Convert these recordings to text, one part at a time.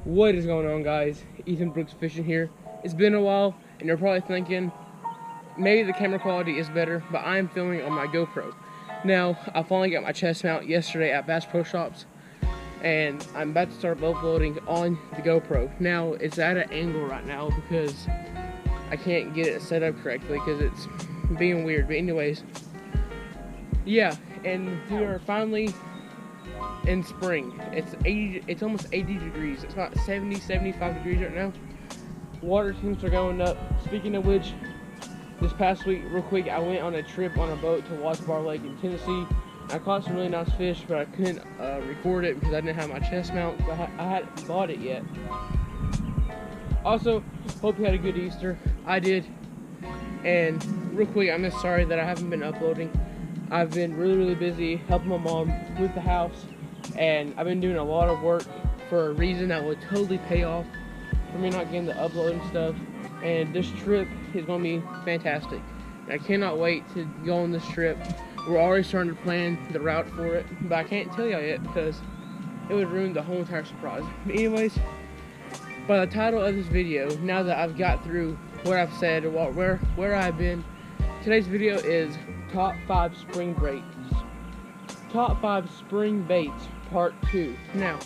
What is going on, guys? Ethan Brooks Fishing here. It's been a while, and you're probably thinking maybe the camera quality is better, but I am filming on my GoPro. Now, I finally got my chest mount yesterday at Bass Pro Shops, and I'm about to start uploading on the GoPro. Now, it's at an angle right now because I can't get it set up correctly because it's being weird. But anyways, yeah, and we are finally in spring. It's almost 80 degrees. It's about 70, 75 degrees right now. Water temps are going up. Speaking of which, this past week, real quick, I went on a trip on a boat to Watts Bar Lake in Tennessee. I caught some really nice fish, but I couldn't record it because I didn't have my chest mount. I hadn't bought it yet. Also, hope you had a good Easter. I did. And real quick, I'm just sorry that I haven't been uploading. I've been really busy helping my mom with the house, and I've been doing a lot of work for a reason that will totally pay off for me not getting to upload and stuff. And this trip is going to be fantastic. I cannot wait to go on this trip. We're already starting to plan the route for it, but I can't tell y'all yet because it would ruin the whole entire surprise. But anyways, by the title of this video, now that I've got through what I've said, where I've been, today's video is Top 5 Spring Baits. Top 5 Spring Baits, Part 2. Now,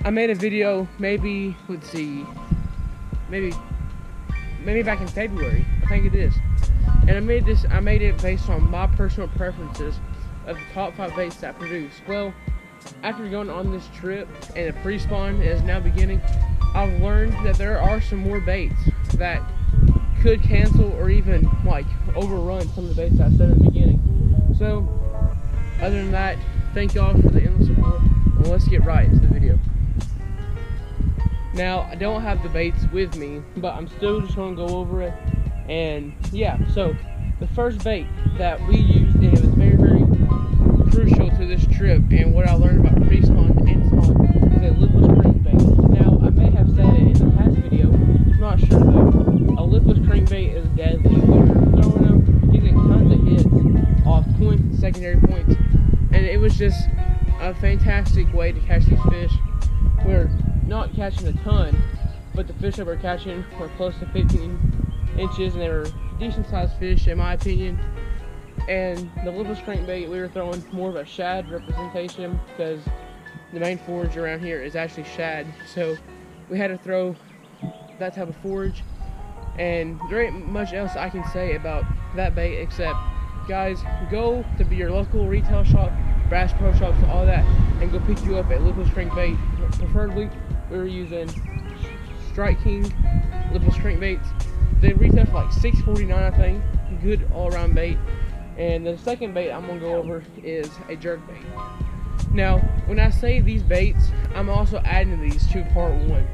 I made a video maybe, let's see, maybe back in February, I think it is. And I made it based on my personal preferences of the top 5 baits that I produce. Well, after going on this trip and the pre-spawn is now beginning, I've learned that there are some more baits that could cancel or even like overrun some of the baits I said in the beginning. So, other than that, thank y'all for the endless support, and let's get right into the video. Now, I don't have the baits with me, but I'm still just going to go over it. And yeah, so the first bait that we used, and it was very crucial to this trip and what I learned about pre-spawn and spawn, is a lipless crankbait. Now, I may have said it in the past video, I'm not sure though. A lipless crankbait is deadly. We were throwing them, getting tons of hits off points, secondary points, and it was just a fantastic way to catch these fish. We're not catching a ton, but the fish that we're catching were close to 15 inches, and they were decent sized fish in my opinion. And the lipless crankbait, we were throwing more of a shad representation because the main forage around here is actually shad, so we had to throw that type of forage. And there ain't much else I can say about that bait except, guys, go to your local retail shop, Bass Pro Shops, all that, and go pick you up a lipless crankbait. Preferably, we were using Strike King lipless crankbaits. They retail for like $6.49, I think. Good all-around bait. And the second bait I'm gonna go over is a jerk bait. Now, when I say these baits, I'm also adding these to part 1.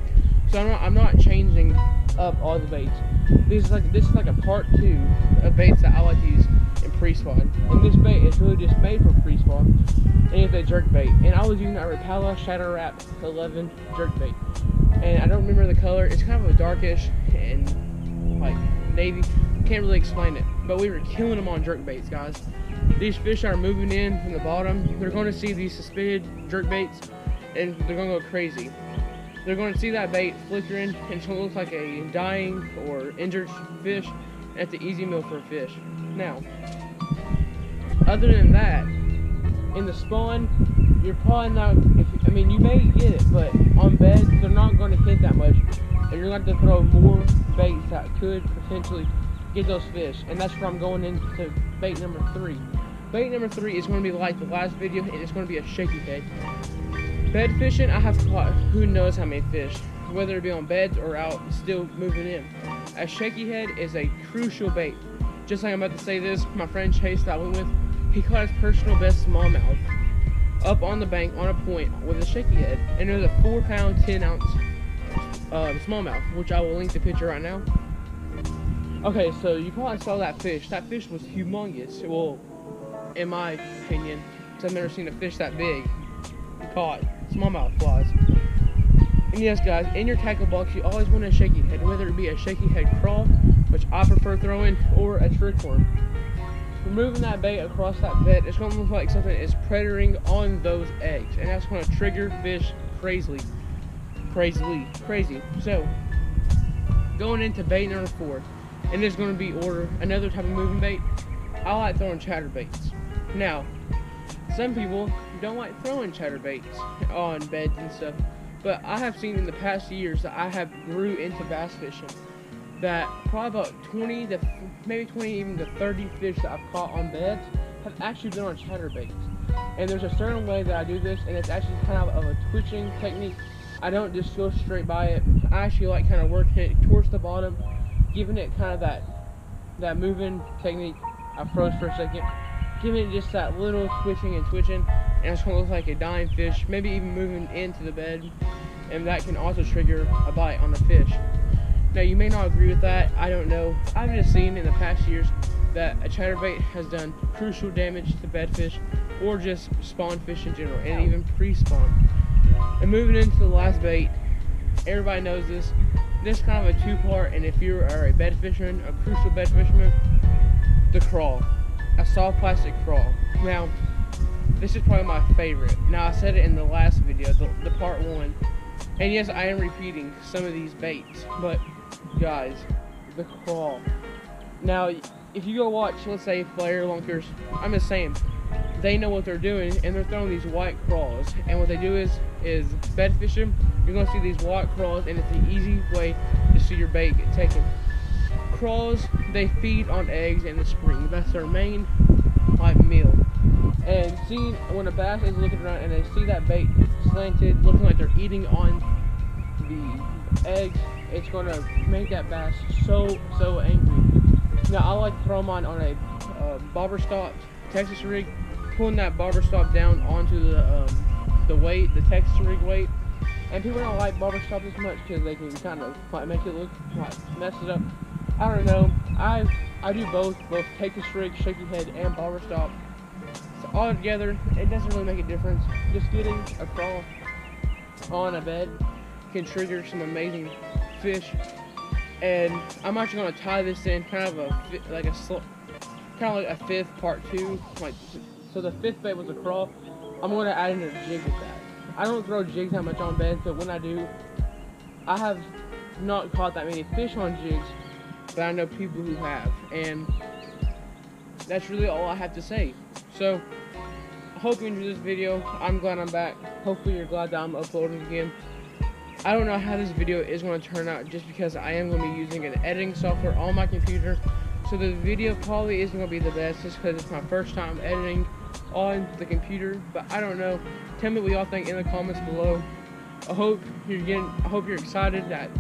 So I'm not changing up all the baits. This is like a part 2 of baits that I like to use in pre-spawn. And this bait is really just made for pre-spawn, and it's a jerk bait. And I was using a Rapala Shadow Wrap 11 jerk bait. And I don't remember the color. It's kind of a darkish and like navy. Can't really explain it, but we were killing them on jerk baits, guys. These fish are moving in from the bottom. They're going to see these suspended jerk baits, and they're going to go crazy. They're going to see that bait flickering, and it's going to look like a dying or injured fish. That's an easy meal for a fish. Now, other than that, in the spawn, you're probably not, I mean, you may get it, but on beds, they're not going to hit that much, and you're going to have to throw more baits that could potentially get those fish. And that's where I'm going into bait number 3. Bait number 3 is going to be like the last video, and it's going to be a shaky head. Bed fishing, I have caught who knows how many fish, whether it be on beds or out still moving in. A shaky head is a crucial bait. Just like I'm about to say this, my friend Chase that I went with, he caught his personal best smallmouth up on the bank on a point with a shaky head, and it was a 4-pound 10-ounce smallmouth, which I will link the picture right now. Okay, so you probably saw that fish. That fish was humongous. Well, in my opinion, because I've never seen a fish that big caught smallmouth flies. And yes, guys, in your tackle box, you always want a shaky head, whether it be a shaky head crawl, which I prefer throwing, or a trick worm. Removing that bait across that bed, it's going to look like something is predating on those eggs, and that's going to trigger fish crazily. crazy. So going into bait number 4, and there's going to be another type of moving bait. I like throwing chatterbaits. Now, some people don't like throwing chatterbaits on beds and stuff, but I have seen in the past years that I have grew into bass fishing, that probably about 20 to maybe 20 even to 30 fish that I've caught on beds have actually been on chatterbaits. And there's a certain way that I do this, and it's actually kind of a twitching technique. I don't just go straight by it. I actually like kind of working it towards the bottom, giving it kind of that moving technique. I froze for a second. Giving it just that little twitching, and it's going to look like a dying fish, maybe even moving into the bed, and that can also trigger a bite on the fish. Now, you may not agree with that, I don't know. I've just seen in the past years that a chatterbait has done crucial damage to bedfish, or just spawn fish in general, and even pre-spawn. And moving into the last bait, everybody knows this. This is kind of a two-part, and if you are a bed fisherman, a crucial bed fisherman, the crawl. A soft plastic crawl. Now, this is probably my favorite. Now, I said it in the last video, the part 1. And yes, I am repeating some of these baits, but guys, the crawl. Now, if you go watch, let's say, flare lunkers, I'm just saying, they know what they're doing, and they're throwing these white crawls. And what they do is bed fishing, you're gonna see these white crawls, and it's an easy way to see your bait get taken. Crawls, they feed on eggs in the spring. That's their main meal. And see, when a bass is looking around and they see that bait slanted, looking like they're eating on the eggs, it's gonna make that bass so angry. Now, I like to throw mine on a bobber stop Texas rig, pulling that bobber stop down onto the weight, the Texas rig weight. And people don't like bobber stops as much because they can kind of make it look mess it up. I don't know. I do both Texas rig, shaky head, and bobber stop. So all together, it doesn't really make a difference. Just getting a crawl on a bed can trigger some amazing fish. And I'm actually going to tie this in kind of like a fifth part 2. So the 5th bait was a crawl. I'm going to add in a jig with that. I don't throw jigs that much on beds, but when I do, I have not caught that many fish on jigs, but I know people who have, and that's really all I have to say. So, I hope you enjoyed this video. I'm glad I'm back. Hopefully you're glad that I'm uploading again. I don't know how this video is going to turn out, just because I am going to be using an editing software on my computer, so the video probably isn't going to be the best, just because it's my first time editing on the computer, but I don't know. Tell me what y'all think in the comments below. I hope you're excited that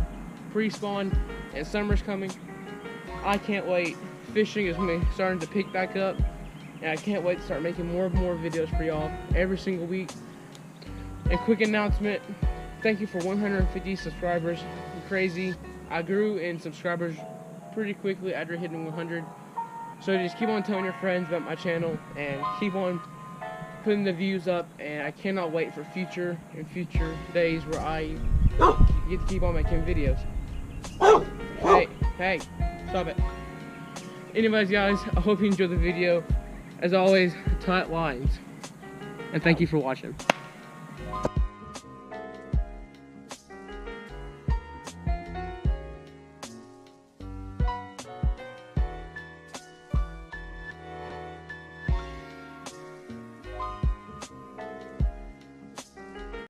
pre-spawn and summer's coming. I can't wait. Fishing is starting to pick back up, and I can't wait to start making more and more videos for y'all every single week. And quick announcement, thank you for 150 subscribers. I'm crazy. I grew in subscribers pretty quickly after hitting 100. So just keep on telling your friends about my channel and keep on putting the views up, and I cannot wait for future days where I get to keep on making videos. Hey, stop it. Anyways, guys, I hope you enjoyed the video. As always, tight lines. And thank you for watching.